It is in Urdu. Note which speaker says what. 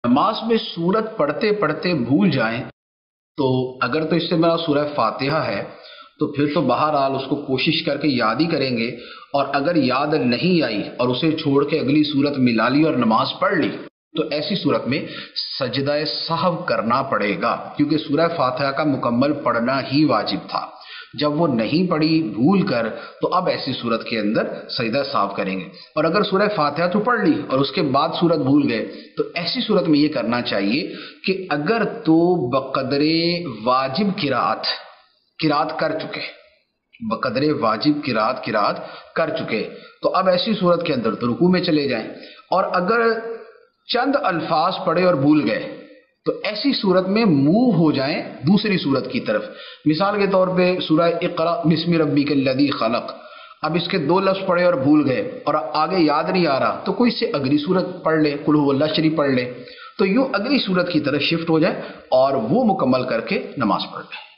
Speaker 1: نماز میں سورت پڑھتے پڑھتے بھول جائیں تو اگر تو اس سے میرا سورہ فاتحہ ہے تو پھر تو بہرحال اس کو کوشش کر کے یاد ہی کریں گے، اور اگر یاد نہیں آئی اور اسے چھوڑ کے اگلی سورت ملا لی اور نماز پڑھ لی تو ایسی صورت میں سجدہ سہو کرنا پڑے گا، کیونکہ سورہ فاتحہ کا مکمل پڑھنا ہی واجب تھا۔ جب وہ نہیں پڑھی بھول کر تو اب ایسی صورت کے اندر سجدہ سہو کریں گے، اور اگر سورہ فاتحہ تو پڑھ لی اور اس کے بعد سورت بھول گئے تو ایسی صورت میں یہ کرنا چاہیے کہ اگر تو بقدر واجب قرات کر چکے، بقدر واجب قرات کر چکے تو اب ایسی صورت کے اندر تو رکوع میں چلے جائیں، اور اگر چند الفاظ پڑھے اور بھول گئے تو ایسی صورت میں موو ہو جائیں دوسری صورت کی طرف۔ مثال کے طور پہ سورہ اقرأ بسم ربک الذی خلق، اب اس کے 2 لفظ پڑھے اور بھول گئے اور آگے یاد نہیں آ رہا تو کوئی سے اگلی صورت پڑھ لے، قل ھو اللہ شریف پڑھ لے، تو یوں اگلی صورت کی طرف شفٹ ہو جائے اور وہ مکمل کر کے نماز پڑھ لے۔